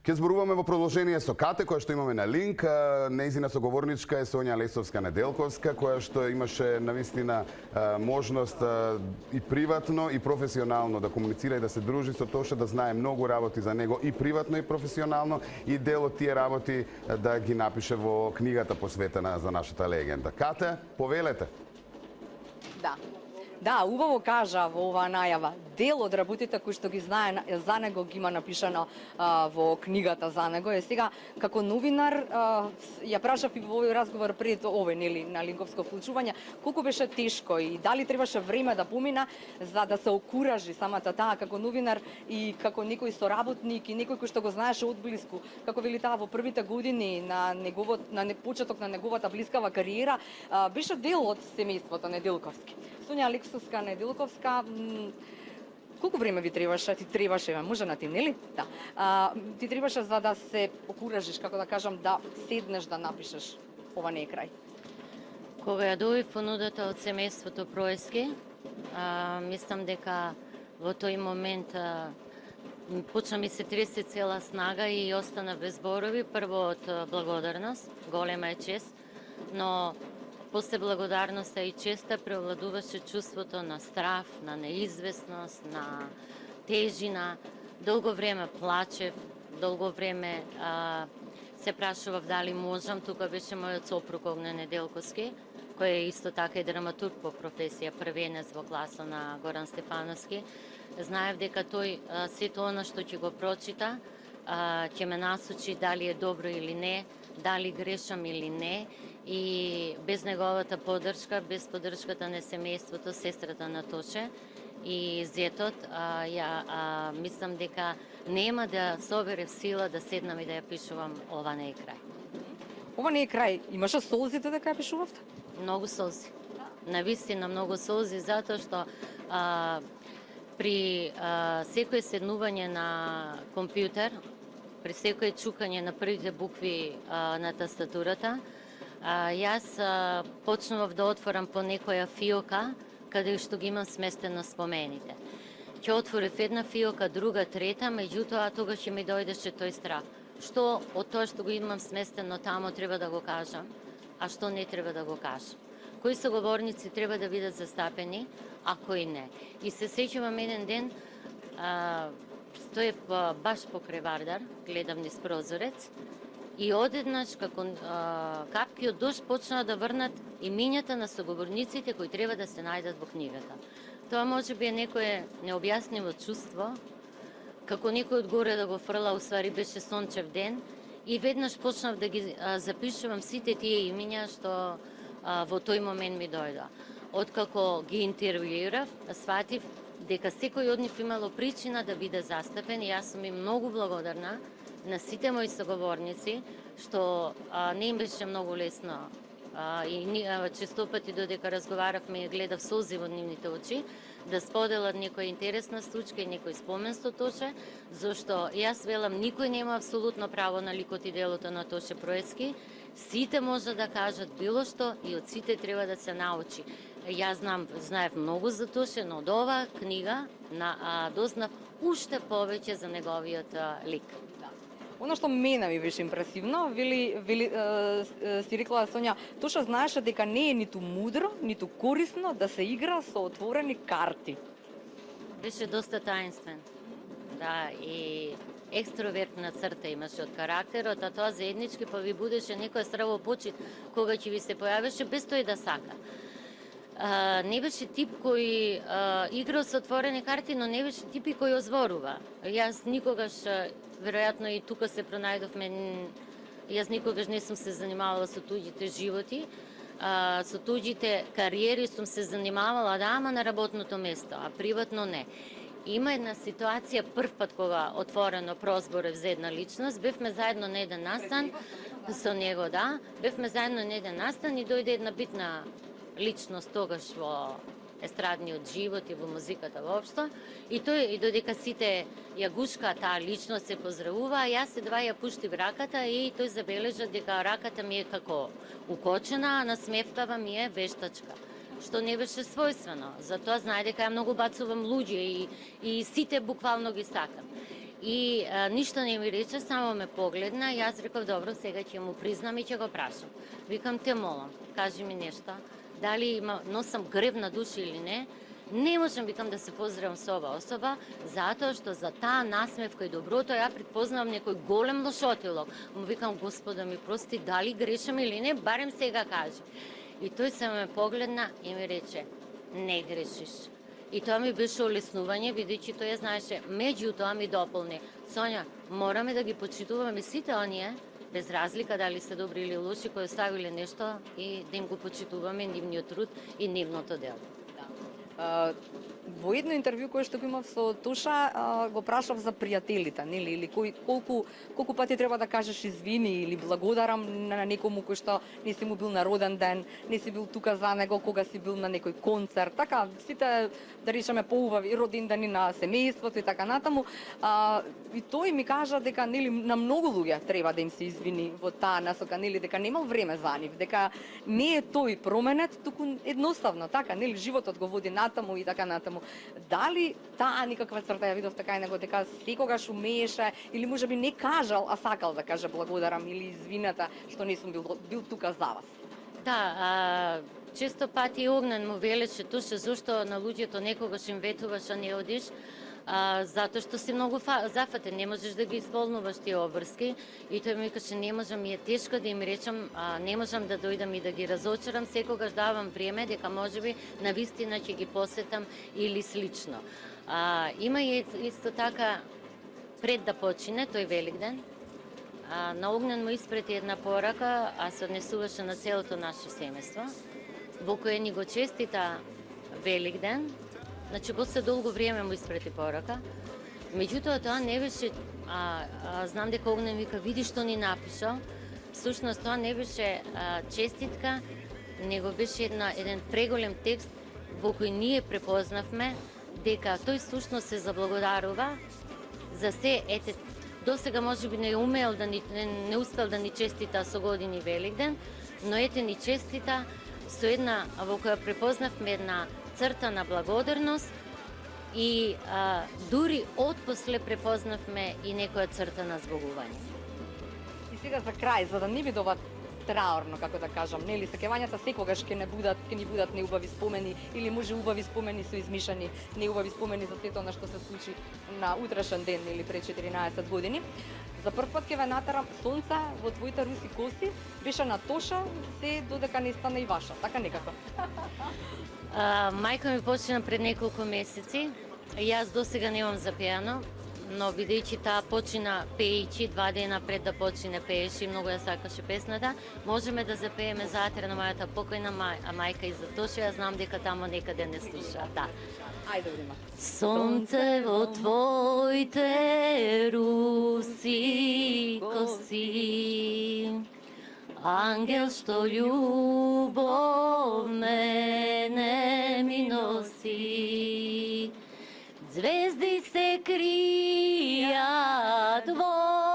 Ке зборуваме во продолжение со Кате, која што имаме на линк. Нејзина соговорничка е Сонја Лесовска-Неделковска, која што имаше навистина можност и приватно и професионално да комуницира и да се дружи со Тоше, да знае многу работи за него и приватно и професионално, и дел од тие работи да ги напише во книгата посветена за нашата легенда. Кате, повелете. Да, убаво кажа во оваа најава. Дел од работите кои што ги знае за него ги има напишано во книгата за него. Сега, како новинар, ја прашав и во овој разговор пред овој, нели, на линковско вклучување, колку беше тешко и дали требаше време да помина за да се окуражи самата таа како новинар и како некој соработник и некој кој што го знаеше одблиску, како вели таа во првите години на почеток на неговата блискава кариера, беше дел од семејството Неделковски. Сонја Лесовска-Неделковска, колку време ви требаше? Ти требаше, може на ти, нели? Да. Ти требаше за да се окуражиш, како да кажам, да седнеш да напишеш ова не е крај. Кога ја доби понудата од семејството Проески, мислам дека во тој момент почна ми се тресе цела снага и остана без зборови. Прво од благодарност, голема е чест, но после благодарноста и честа преовладуваше чувството на страв, на неизвестност, на тежина. Долго време плачев, долго време се прашував дали можам. Тука беше мојот сопруг Огнен Неделковски, кој е исто така и драматург по професија, првенец во класа на Горан Стефановски. Знаев дека тој сето она што ќе го прочита, ќе ме насочи дали е добро или не, дали грешам или не, и без неговата поддршка, без поддршката на семејството, сестрата на Тоше и зетот, мислам дека нема да соберев сила да седнам и да ја пишувам ова не е крај. Ова не е крај. Имаше солзи дека ја пишувавте? Многу солзи. Навистина многу солзи, затоа што при секој седнување на компјутер, при секој чукање на првите букви на тастатурата, јас почнував да отворам по некоја фиока, каде што ги имам сместено спомените. Ќе отворив една фиока, друга, трета, меѓутоа тогаш ќе ми дојдеше тој страх. Што од тоа што го имам сместено тамо треба да го кажам, а што не треба да го кажам. Кои соговорници треба да бидат застапени, а кои не. И се сеќавам еден ден, стоев баш покрај Вардар, гледам низ прозорец, и одеднаш, како капки од дожд, почнаа да врнат имињата на соговорниците кои треба да се најдат во книгата. Тоа може би е некое необјасниво чувство, како некој одгоре да го фрла, уствари беше сончев ден, и веднаш почнав да ги запишувам сите тие имиња што во тој момент ми дојдоа. Откако ги интервјуирав, сватив дека секој од нив имало причина да биде застапен и јас сум им многу благодарна на сите мои соговорници, што не им беше многу лесно и често пати додека разговаравме и гледав солзи во нивните очи, да споделат некоја интересна случка и некој спомен со Тоше, зашто јас велам никој нема апсолутно право на ликот и делото на Тоше Проески, сите може да кажат било што и од сите треба да се научи. Јас знаев многу за Тоше, но од оваа книга дознав уште повеќе за неговиот лик. Оно што мене ми беше импресивно, си рекла Сонја, Тоша знаеше дека не е ниту мудро, ниту корисно да се игра со отворени карти. Беше доста таинствен. Да, и екстровертна црта имаше од карактерот, а тоа заеднички па ви будеше некоја стравопочит кога ќе ви се појавеше без тој да сака. Не беше тип кој играл со отворени карти, но не беше тип кој озворува. Јас никогаш, веројатно и тука се пронајдовме, јас никогаш не сум се занимавала со туѓите животи, со туѓите кариери сум се занимавала, да, ама на работното место, а приватно не. Има една ситуација, прв пат кога отворено прозборев за една личност, бевме заедно на еден настан, со него, да, бевме заедно на еден настан и дојде една битна личност тогаш во естрадниот живот и во музиката воопшто. И тој, и додека сите ја гушка таа личност, се поздравува, јас едва ја пуштив раката и тој забележа дека раката ми е како укочена, а насмевкава ми е вештачка, што не беше својствено. Затоа знае дека ја многу бацувам луѓе и сите буквално ги сакам. И ништо не ми рече, само ме погледна и јас реков добро, сега ќе му признам и ќе го прашам. Викам те молам, кажи ми нешто. Дали носам греб на душа или не? Не можам, викам, да се поздравам со оваа особа, затоа што за таа насмевка и доброто ја предпознавам некој голем лошотилок. Му викам, Господа ми прости, дали грешам или не, барем сега кажи. И тој се ме погледна и ми рече, не грешиш. И тоа ми беше олеснување, бидејќи тој ја знаеше. Меѓутоа ми дополни, Сонја, мораме да ги почитуваме сите оние, без разлика дали се добри или лоши, кои оставиле нешто и да им го почитуваме нивниот труд и нивното дело. Во едно интервју кое што го имав со Тоша, го прашав за пријателите, нели, или колку пати треба да кажеш извини или благодарам на некому кој што не си му бил на роден ден, не си бил тука за него кога си бил на некој концерт, така сите да речеме поубави родендани на семејството и така натаму. И тој ми кажа дека нели на многу луѓе треба да им се извини во таа насока, нели дека немал време за нив, дека не е тој променет, туку едноставно така, нели животот го води натаму и така натаму. Дали таа никаква црта ја видов така и него дека секогаш умееше или можеби не кажал, а сакал да каже благодарам или извината што не сум бил тука за вас? Да, често пати Огнен му велеше Туше, зашто на луѓето некогаш им ветуваш, а не одиш, затоа што си многу зафатен, не можеш да ги исполнуваш тие обврски. И тој ми викаше, не можам, ми е тешко да им речам, не можам да дојдам и да ги разочарам, секогаш давам време дека можеби на вистина ќе ги посетам или слично. Има и исто така, пред да почине тој Великден, на Огнен му испрети една порака, а се однесуваше на целото наше семејство, во кое ни го честита Великден. Значи, после долго време му испрети порака. Меѓутоа, тоа не беше, знам дека Огнен вика, види што ни напишал. Всушност, тоа не беше честитка, него беше еден преголем текст во кој ние препознавме дека тој всушност се заблагодарува за се, досега можеби не умел да не успел да ни честита со години Великден, но ни честита со една во која препознавме една црта на благодарност и дури отпосле препознавме и некоја црта на збогување. И сега за крај, за да не бидува траурно, како да кажам, нели, сеќавањата секогаш ќе ни будат неубави спомени или може убави спомени со измишани неубави спомени за сето на што се случи на утрешен ден или пред 14 години. За прв пат ќе ве натарам сонце во твоите руси коси, беше на Тоша, се додека не стане и ваша, така некако. Мајка ми почина пред неколку месеци, јас досега немам запеано, но бидејќи таа почина пејќи 2 дена пред да почине пееше и многу ја сакаше песната, можеме да запееме затре на мојата покојна мајка и за Тоша, ја знам дека тамо некаде не слуша. Да. Ајде, Врима. Сонце во твоите руси коси, ангел што љубов мене ми носи, звезди се кријат во